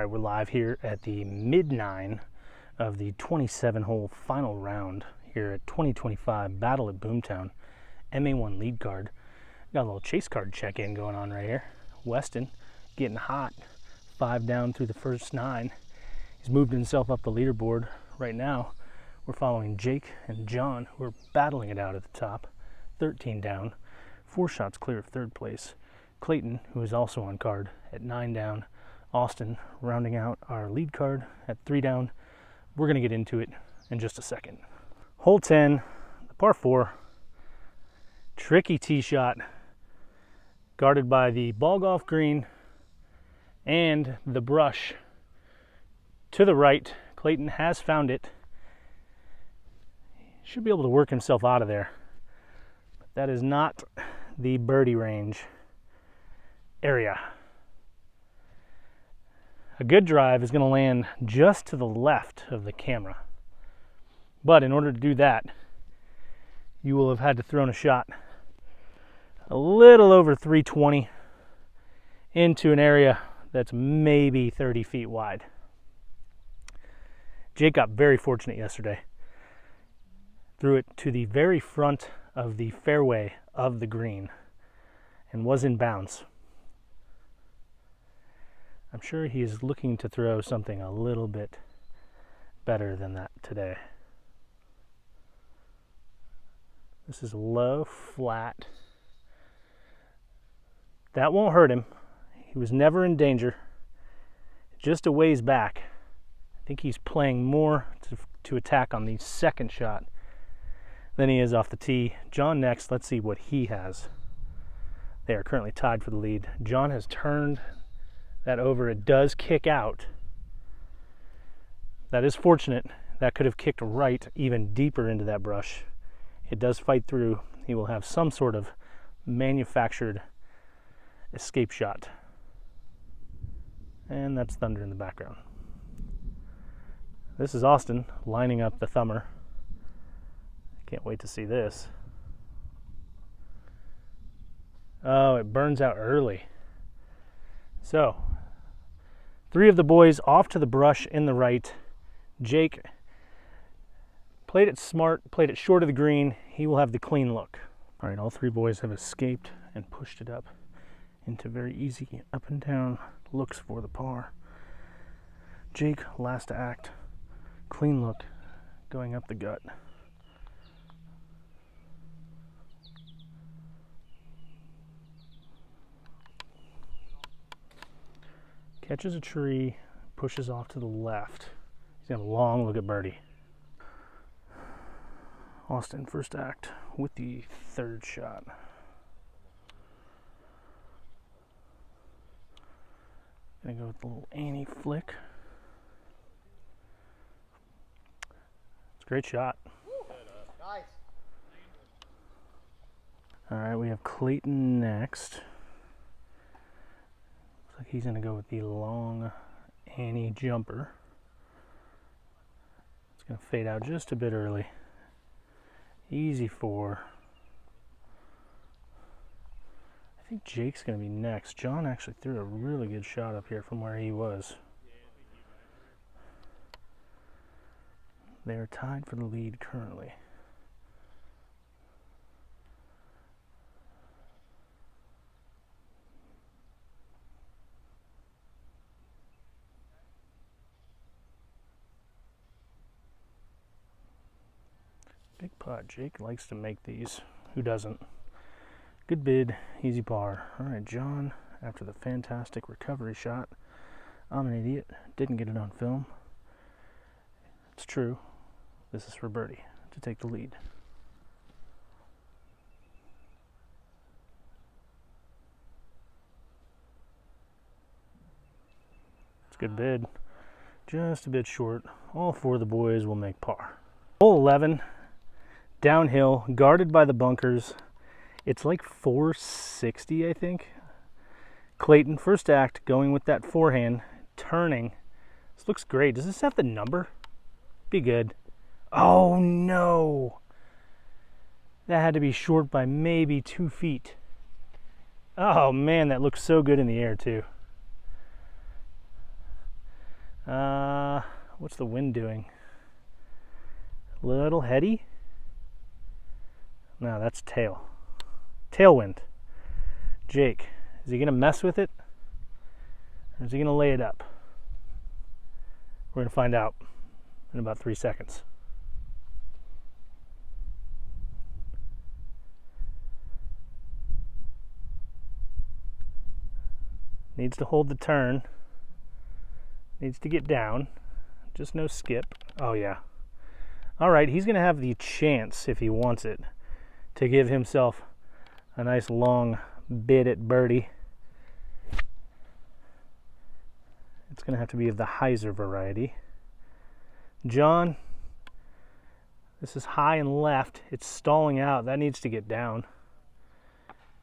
All right, we're live here at the Mid9 of the 27-hole final round here at 2025 Battle at Boomtown. MA1 lead card. Got a little chase card check-in going on right here. Weston getting hot. 5 down through the first 9. He's moved himself up the leaderboard. Right now, we're following Jake and John, who are battling it out at the top. 13 down. 4 shots clear of third place. Clayton, who is also on card, at 9 down. Austin rounding out our lead card at 3 down. We're going to get into it in just a second. Hole 10, the par 4. Tricky tee shot, guarded by the ball golf green and the brush to the right. Clayton has found it. Should be able to work himself out of there. But that is not the birdie range area. A good drive is going to land just to the left of the camera. But in order to do that, you will have had to throw a shot a little over 320 into an area that's maybe 30 feet wide. Jake got very fortunate yesterday. Threw it to the very front of the fairway of the green and was in bounds. I'm sure he is looking to throw something a little bit better than that today. This is low, flat. That won't hurt him. He was never in danger. Just a ways back. I think he's playing more to attack on the second shot than he is off the tee. John next. Let's see what he has. They are currently tied for the lead. John has turned that over. It does kick out. That is fortunate. That could have kicked right even deeper into that brush. It does fight through. He will have some sort of manufactured escape shot. And that's thunder in the background. This is Austin lining up the thumber. Can't wait to see this. Oh, it burns out early. So, 3 of the boys off to the brush in the right. Jake played it smart, played it short of the green. He will have the clean look. All right, all 3 boys have escaped and pushed it up into very easy up and down looks for the par. Jake, last to act, clean look, going up the gut. Catches a tree, pushes off to the left. He's got a long look at birdie. Austin, first act with the 3rd shot. Gonna go with the little Annie flick. It's a great shot. Nice. All right, we have Clayton next. Looks like he's gonna go with the long Annie jumper. It's gonna fade out just a bit early. Easy 4. I think Jake's going to be next. John actually threw a really good shot up here from where he was. They are tied for the lead currently. Big putt. Jake likes to make these. Who doesn't? Good bid, easy par. All right, John, after the fantastic recovery shot. I'm an idiot. Didn't get it on film. It's true. This is for birdie to take the lead. It's a good bid. Just a bit short. All 4 of the boys will make par. Hole 11. Downhill, guarded by the bunkers. It's like 460, I think. Clayton, first act, going with that forehand, turning. This looks great. Does this have the number? Be good. Oh, no. That had to be short by maybe 2 feet. Oh, man, that looks so good in the air, too. What's the wind doing? Little heady? No, that's tail. Tailwind. Jake, is he going to mess with it? Or is he going to lay it up? We're going to find out in about 3 seconds. Needs to hold the turn. Needs to get down. Just no skip. Oh, yeah. All right, he's going to have the chance, if he wants it, to give himself a nice long bid at birdie. It's going to have to be of the hyzer variety. John, this is high and left. It's stalling out. That needs to get down.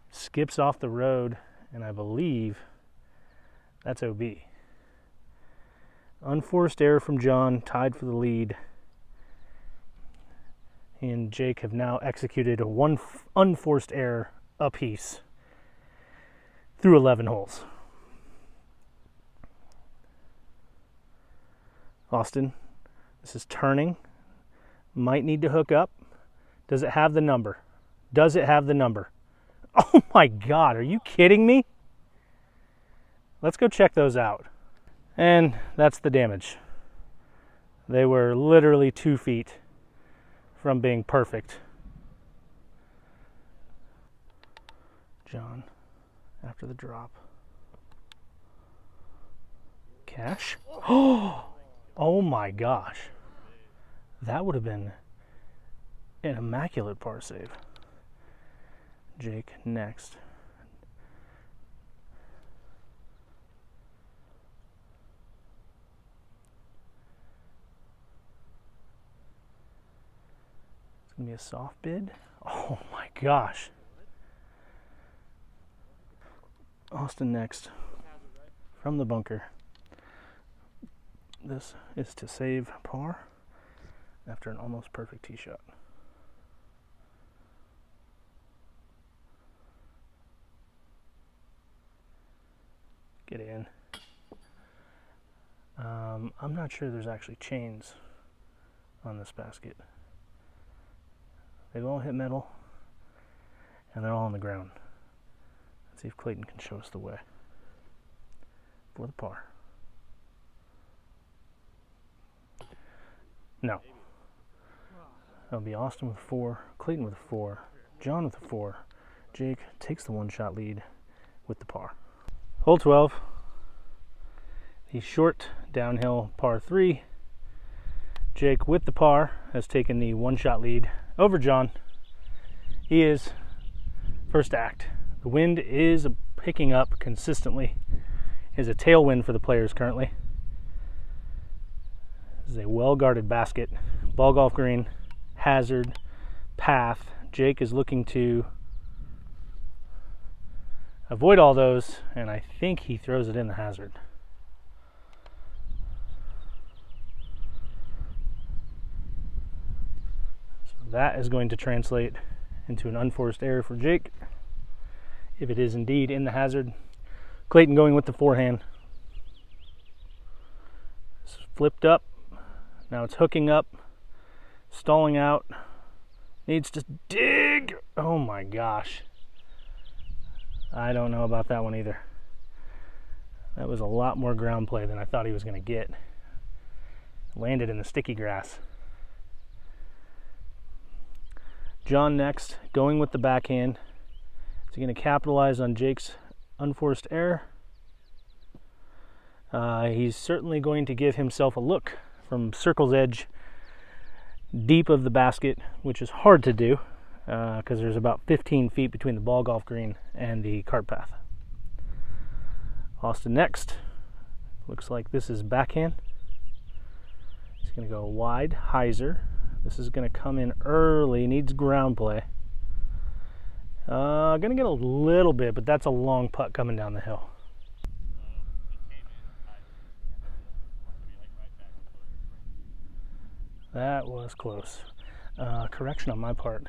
Skips off the road, and I believe that's OB. Unforced error from John, tied for the lead. He and Jake have now executed a one unforced error apiece through 11 holes. Austin, this is turning. Might need to hook up. Does it have the number? Does it have the number? Oh my God, are you kidding me? Let's go check those out. And that's the damage. They were literally 2 feet from being perfect. John, after the drop. Cash? Oh my gosh. That would have been an immaculate par save. Jake next. It's going to be a soft bid. Oh my gosh. Austin next from the bunker. This is to save par after an almost perfect tee shot. Get in. I'm not sure there's actually chains on this basket. They've all hit metal and they're all on the ground. Let's see if Clayton can show us the way for the par. No. That'll be Austin with 4, Clayton with a 4, John with a 4. Jake takes the 1-shot lead with the par. Hole 12. The short downhill par 3. Jake with the par has taken the 1-shot lead over John. He is first act. The wind is picking up consistently. It is a tailwind for the players currently. This is a well-guarded basket. Ball golf green, hazard, path. Jake is looking to avoid all those, and I think he throws it in the hazard. So that is going to translate into an unforced error for Jake, if it is indeed in the hazard. Clayton going with the forehand. It's flipped up. Now it's hooking up, stalling out, needs to dig. Oh my gosh. I don't know about that one either. That was a lot more ground play than I thought he was going to get. Landed in the sticky grass. John next, going with the backhand. Is he going to capitalize on Jake's unforced error? He's certainly going to give himself a look from circle's edge deep of the basket, which is hard to do because there's about 15 feet between the ball golf green and the cart path. Austin next. Looks like this is backhand. He's going to go wide, hyzer. This is going to come in early, needs ground play. Going to get a little bit, but that's a long putt coming down the hill. That was close. Correction on my part.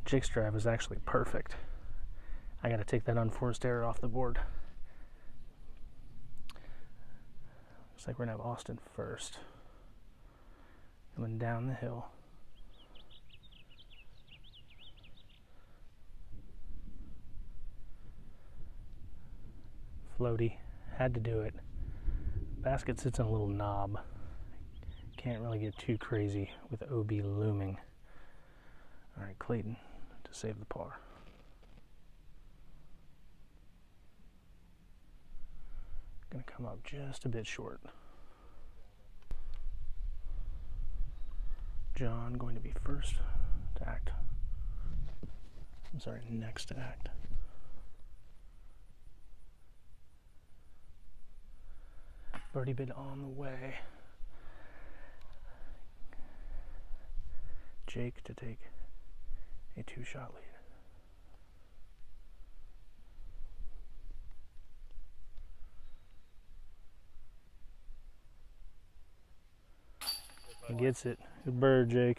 Jake's drive is actually perfect. I got to take that unforced error off the board. Looks like we're gonna have Austin first. Coming down the hill. Floaty, had to do it. Basket sits on a little knob. Can't really get too crazy with OB looming. All right, Clayton to save the par. Gonna come up just a bit short. John going to be first to act. I'm sorry, next to act. Birdie bid on the way. Jake to take a 2-shot lead. He gets it. Good bird, Jake.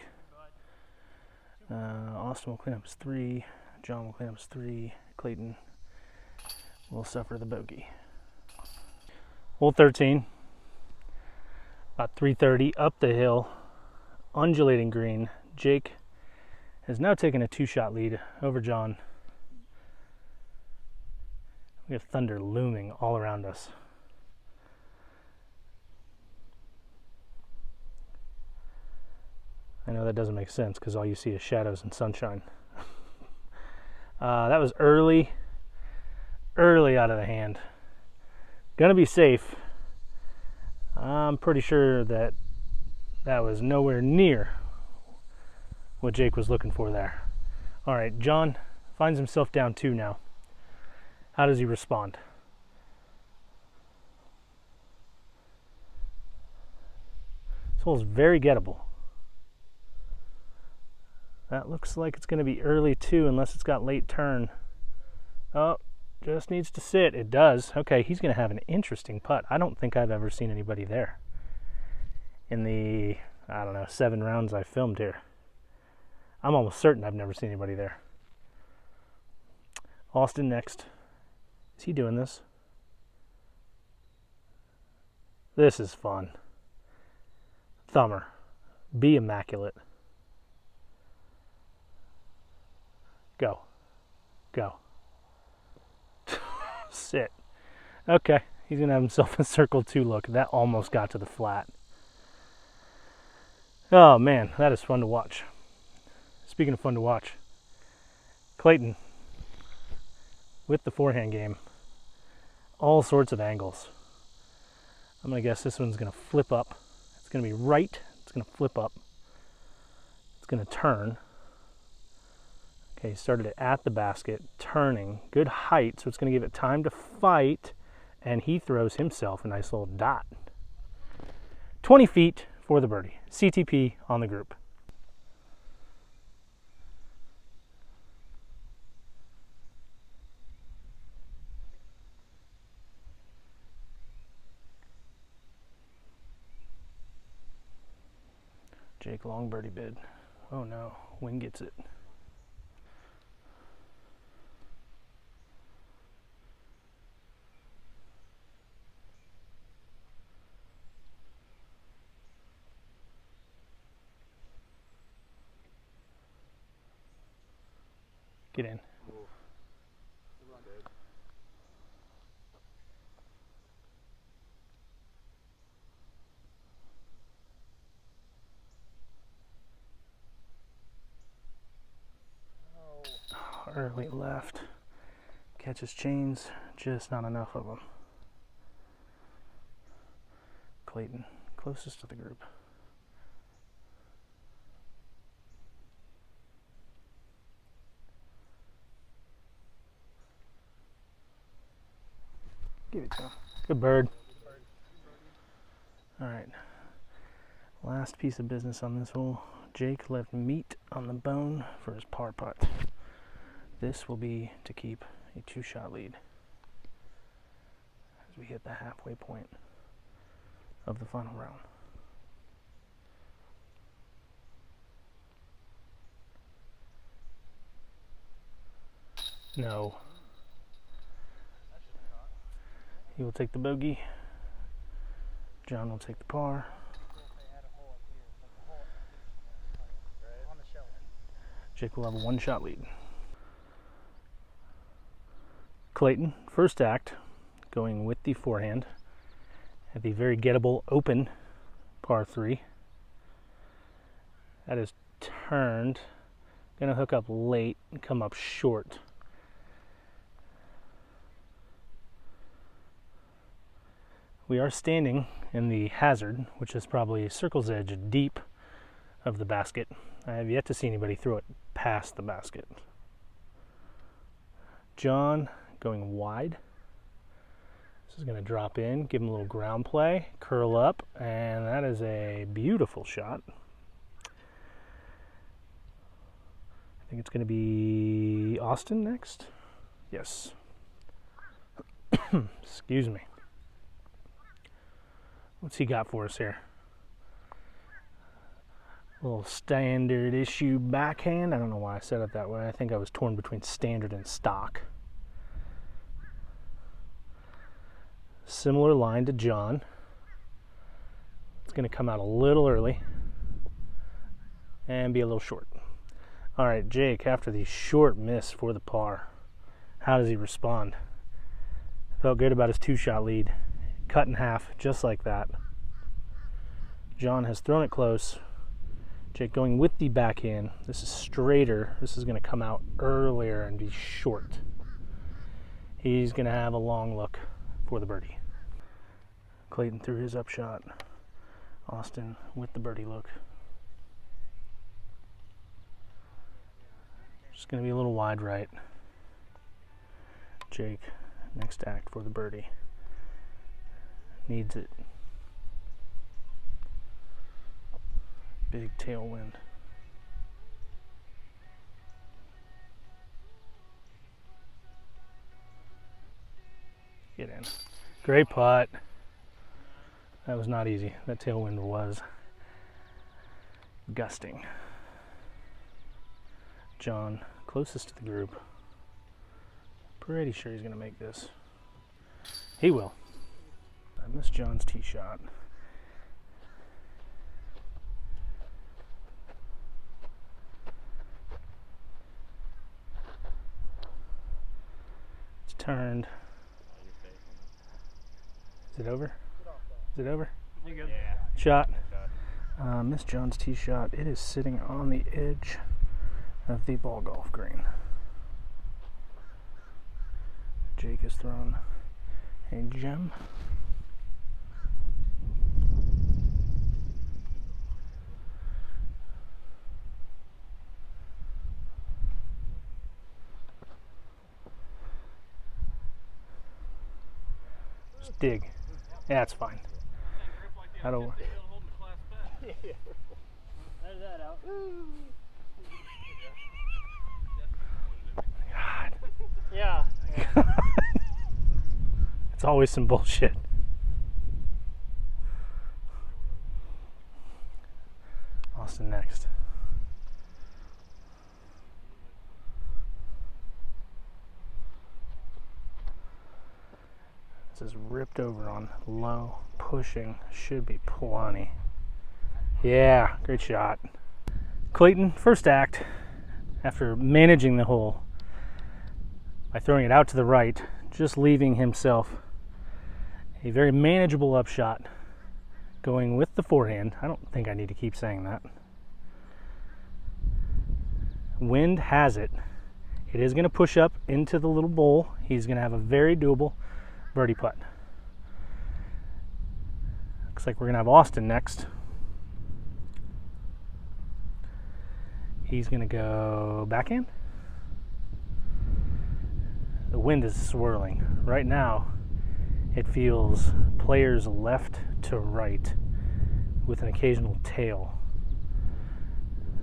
Austin will clean up his 3. John will clean up his 3. Clayton will suffer the bogey. Hole 13. About 330 up the hill. Undulating green. Jake has now taken a 2-shot lead over John. We have thunder looming all around us. I know that doesn't make sense because all you see is shadows and sunshine. That was early out of the hand. Gonna be safe. I'm pretty sure that was nowhere near what Jake was looking for there. All right, John finds himself down 2 now. How does he respond? This hole is very gettable. That looks like it's going to be early too, unless it's got late turn. Oh, just needs to sit. It does. Okay, he's going to have an interesting putt. I don't think I've ever seen anybody there in the, I don't know, 7 rounds I've filmed here. I'm almost certain I've never seen anybody there. Austin next. Is he doing this? This is fun. Thumber. Be immaculate. Go. Go. Sit. Okay, he's going to have himself a circle 2 look. That almost got to the flat. Oh man, that is fun to watch. Speaking of fun to watch, Clayton with the forehand game. All sorts of angles. I'm going to guess this one's going to flip up. It's going to be right. It's going to flip up. It's going to turn. Okay, he started it at the basket, turning, good height, so it's going to give it time to fight, and he throws himself a nice little dot. 20 feet for the birdie. CTP on the group. Jake long birdie bid. Oh no, Wing gets it. Get in. Early left. Catches chains, just not enough of them. Clayton, closest to the group. Give it to him. Good bird. All right. Last piece of business on this hole. Jake left meat on the bone for his par putt. This will be to keep a 2-shot lead as we hit the halfway point of the final round. No. He will take the bogey. John will take the par. Jake will have a 1-shot lead. Clayton, first act, going with the forehand at the very gettable open par 3. That is turned. Gonna hook up late and come up short. We are standing in the hazard, which is probably circle's edge deep of the basket. I have yet to see anybody throw it past the basket. John going wide. This is going to drop in, give him a little ground play, curl up, and that is a beautiful shot. I think it's going to be Austin next. Yes. Excuse me. What's he got for us here? A little standard issue backhand. I don't know why I said it that way. I think I was torn between standard and stock. Similar line to John. It's going to come out a little early and be a little short. All right, Jake, after the short miss for the par, how does he respond? Felt good about his 2-shot lead. Cut in half, just like that. John has thrown it close. Jake going with the backhand. This is straighter. This is going to come out earlier and be short. He's going to have a long look for the birdie. Clayton threw his upshot. Austin with the birdie look. Just going to be a little wide right. Jake, next act for the birdie. Needs it. Big tailwind. Get in. Great putt. That was not easy. That tailwind was gusting. John, closest to the group. Pretty sure he's going to make this. He will. I missed John's tee shot. It's turned. Is it over? Is it over? You good? Yeah. Shot. Missed John's tee shot. It is sitting on the edge of the ball golf green. Jake has thrown a gem. Just dig. Yeah, it's fine. That'll work. There's that out. God. Yeah. It's always some bullshit. Austin next. This is ripped over on low, pushing, should be plenty. Yeah, great shot. Clayton, first act, after managing the hole by throwing it out to the right, just leaving himself a very manageable upshot, going with the forehand. I don't think I need to keep saying that. Wind has it. It is going to push up into the little bowl. He's going to have a very doable birdie putt. Looks like we're going to have Austin next. He's going to go backhand. The wind is swirling. Right now, it feels players left to right with an occasional tail.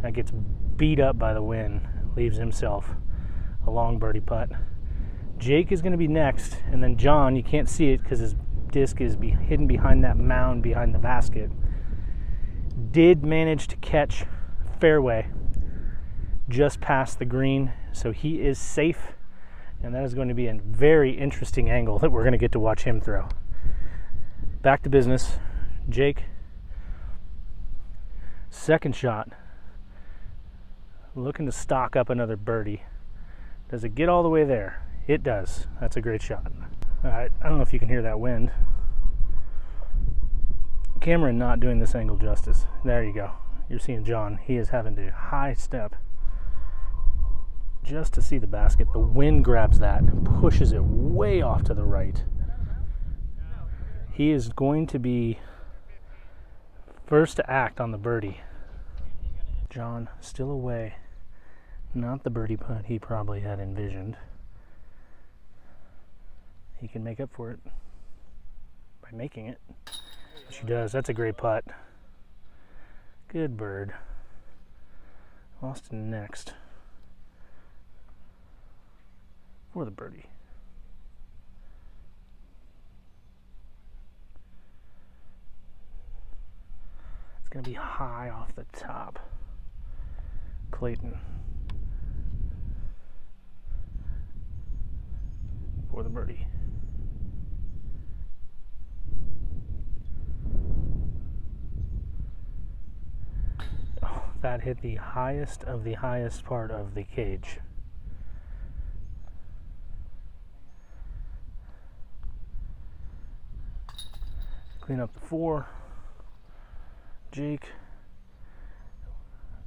That gets beat up by the wind, leaves himself a long birdie putt. Jake is going to be next, and then John, you can't see it because his disc is hidden behind that mound behind the basket, did manage to catch fairway just past the green, so he is safe, and that is going to be a very interesting angle that we're going to get to watch him throw. Back to business. Jake, second shot, looking to stock up another birdie. Does it get all the way there? It does. That's a great shot. All right, I don't know if you can hear that wind. Camera not doing this angle justice. There you go. You're seeing John. He is having to high step just to see the basket. The wind grabs that and pushes it way off to the right. He is going to be first to act on the birdie. John still away. Not the birdie putt he probably had envisioned. He can make up for it by making it. Which he does. That's a great putt. Good bird. Austin next for the birdie. It's going to be high off the top. Clayton for the birdie. Oh, that hit the highest of the highest part of the cage. Clean up the 4. Jake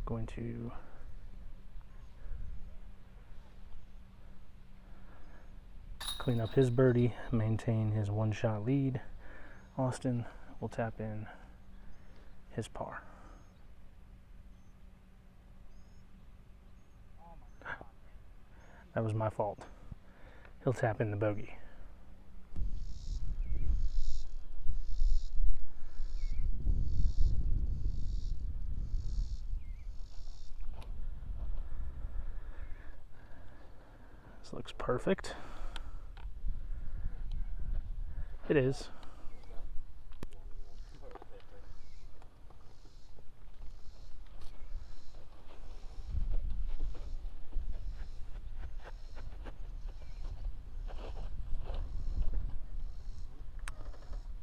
going to clean up his birdie, maintain his 1-shot lead. Austin will tap in his par. That was my fault. He'll tap in the bogey. This looks perfect. It is.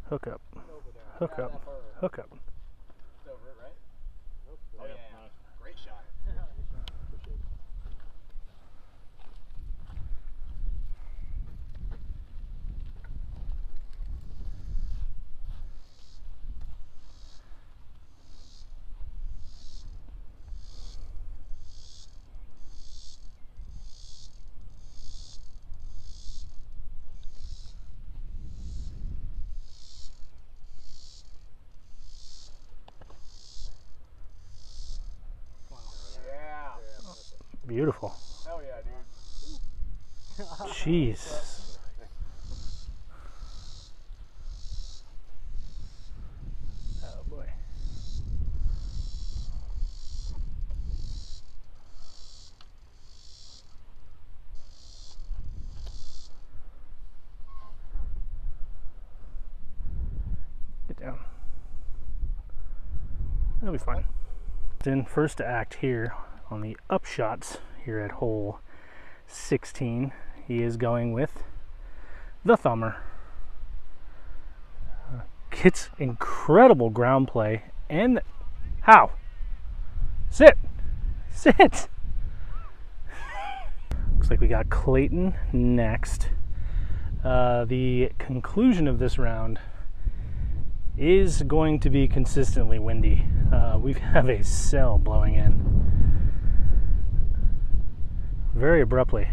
Hook up. Hook up. Hook up. It's over it, right? Oh yeah, great shot. Beautiful. Hell yeah, dude. Jeez. Oh boy. Get down. That'll be fine. Then first to act here on the upshots here at hole 16. He is going with the thumber. Gets incredible ground play and how? Sit! Sit! Looks like we got Clayton next. The conclusion of this round is going to be consistently windy. We have a cell blowing in. Very abruptly,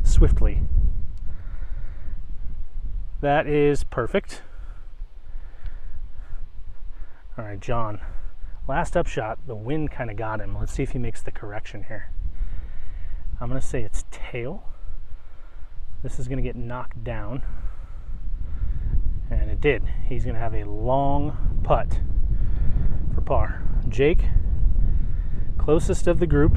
swiftly. That is perfect. All right, John. Last upshot, the wind kind of got him. Let's see if he makes the correction here. I'm going to say it's tail. This is going to get knocked down. And it did. He's going to have a long putt for par. Jake, closest of the group,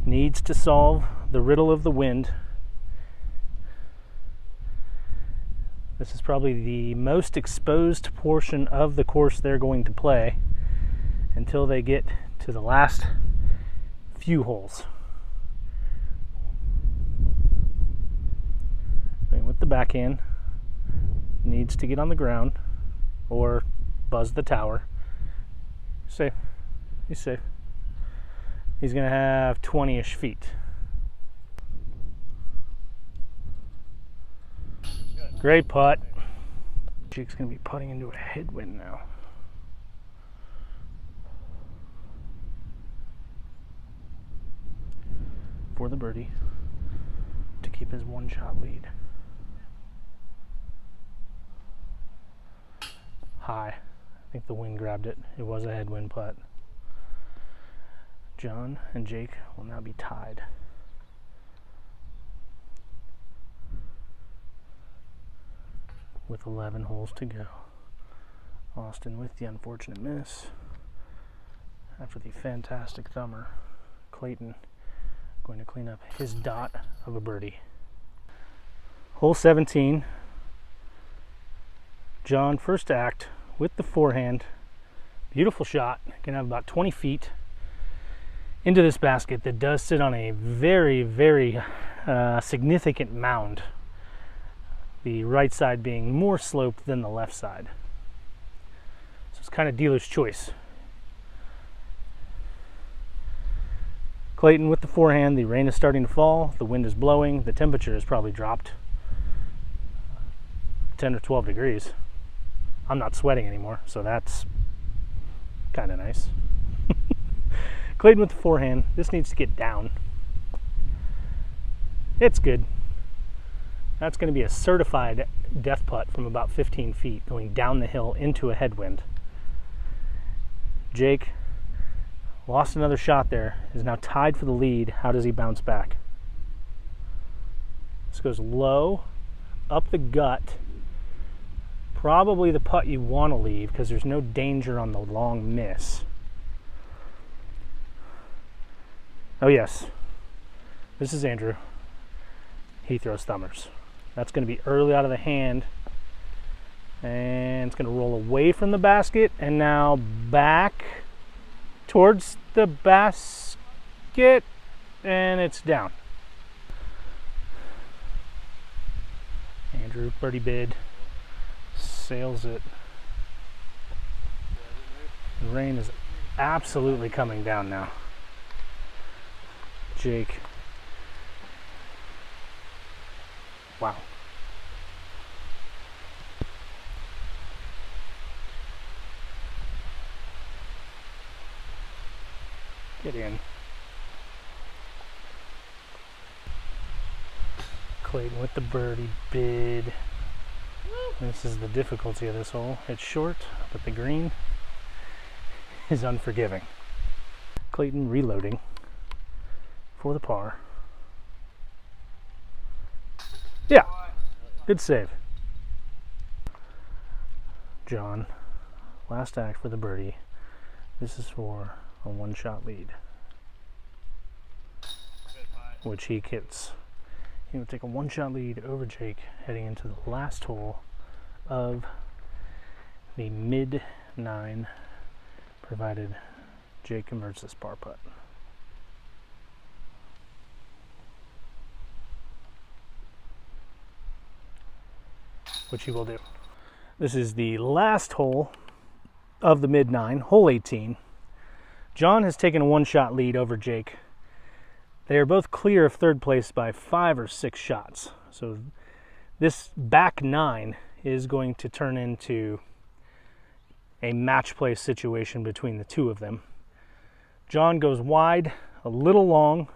needs to solve the riddle of the wind. This is probably the most exposed portion of the course they're going to play until they get to the last few holes. Going with the backhand. needs to get on the ground or buzz the tower. Safe. He's safe. He's going to have 20-ish feet. Good. Great putt. Jake's going to be putting into a headwind now. For the birdie to keep his one-shot lead. High. I think the wind grabbed it. It was a headwind putt. John and Jake will now be tied. With 11 holes to go. Austin with the unfortunate miss. After the fantastic thumber, Clayton going to clean up his dot of a birdie. Hole 17. John, first act with the forehand. Beautiful shot. Gonna have about 20 feet into this basket that does sit on a very, very significant mound. The right side being more sloped than the left side. So it's kind of dealer's choice. Clayton with the forehand. The rain is starting to fall. The wind is blowing. The temperature has probably dropped 10 or 12 degrees. I'm not sweating anymore, so that's kind of nice. Clayton with the forehand. This needs to get down. It's good. That's going to be a certified death putt from about 15 feet going down the hill into a headwind. Jake lost another shot there, is now tied for the lead. How does he bounce back? This goes low, up the gut. Probably the putt you want to leave because there's no danger on the long miss. Oh yes, this is Andrew. He throws thumbers. That's going to be early out of the hand. And it's going to roll away from the basket and now back towards the basket, and it's down. Andrew, birdie bid, sails it. The rain is absolutely coming down now. Jake. Wow. Get in. Clayton with the birdie bid. This is the difficulty of this hole. It's short, but the green is unforgiving. Clayton reloading for the par. Yeah, good save. John, last act for the birdie. This is for a one-shot lead, which he gets. He will take a one-shot lead over Jake heading into the last hole of the Mid9, provided Jake converts this par putt. Which he will do. This is the last hole of the Mid9, hole 18. John has taken a one-shot lead over Jake. They are both clear of third place by 5 or 6 shots. So this back 9 is going to turn into a match play situation between the two of them. John goes wide, a little long.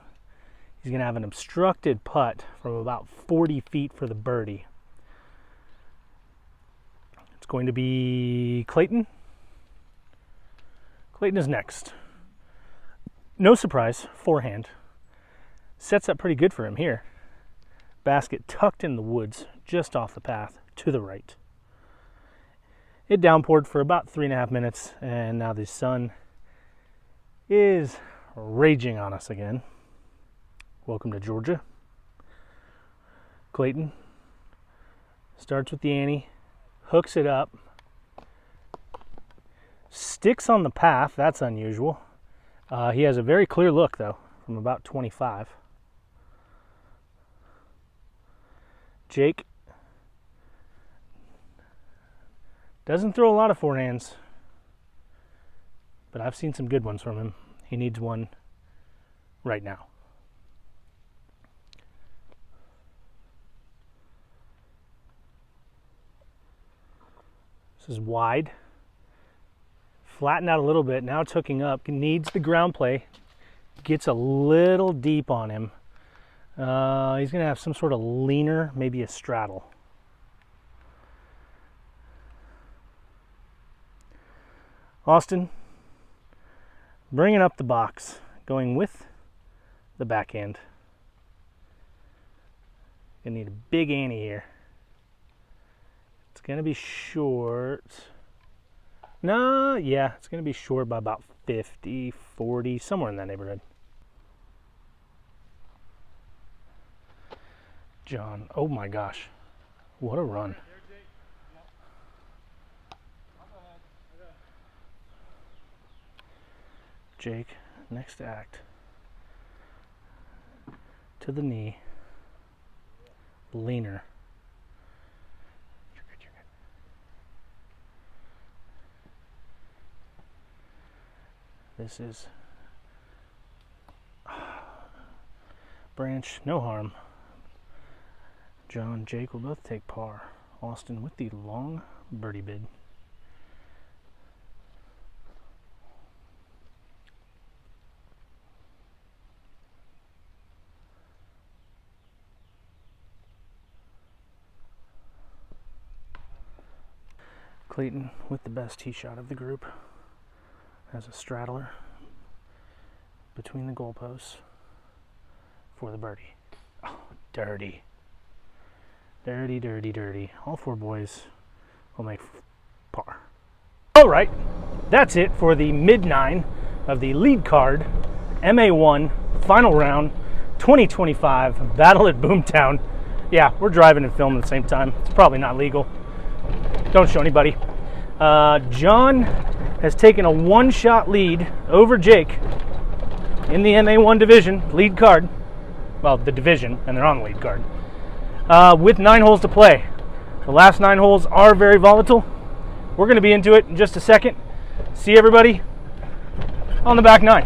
He's going to have an obstructed putt from about 40 feet for the birdie. It's going to be Clayton. Clayton is next. No surprise, forehand. Sets up pretty good for him here. Basket tucked in the woods, just off the path, to the right. It downpoured for about 3.5 minutes, and now the sun is raging on us again. Welcome to Georgia. Clayton starts with the ante, hooks it up, sticks on the path. That's unusual. He has a very clear look, though, from about 25. Jake Doesn't throw a lot of forehands, but I've seen some good ones from him. He needs one right now. This is wide. Flattened out a little bit. Now it's hooking up. Needs the ground play. Gets a little deep on him. He's going to have some sort of leaner, maybe a straddle. Austin, bringing up the box, going with the backhand. Gonna need a big ante here. It's gonna be short. No, yeah, it's gonna be short by about 50, 40, somewhere in that neighborhood. John, oh my gosh, what a run. Jake, next act. To the knee. Leaner. You're good, you're good. This is Branch, no harm. John, Jake will both take par. Austin with the long birdie bid. Clayton with the best tee shot of the group. Has a straddler between the goalposts for the birdie. Oh, dirty. Dirty, dirty, dirty. All four boys will make par. All right, that's it for the Mid9 of the lead card MA1 final round 2025 Battle at Boomtown. Yeah, we're driving and filming at the same time. It's probably not legal. Don't show anybody. John has taken a one-shot lead over Jake in the MA1 division, lead card. Well, the division, and they're on the lead card. With 9 holes to play. The last 9 holes are very volatile. We're going to be into it in just a second. See everybody on the back 9.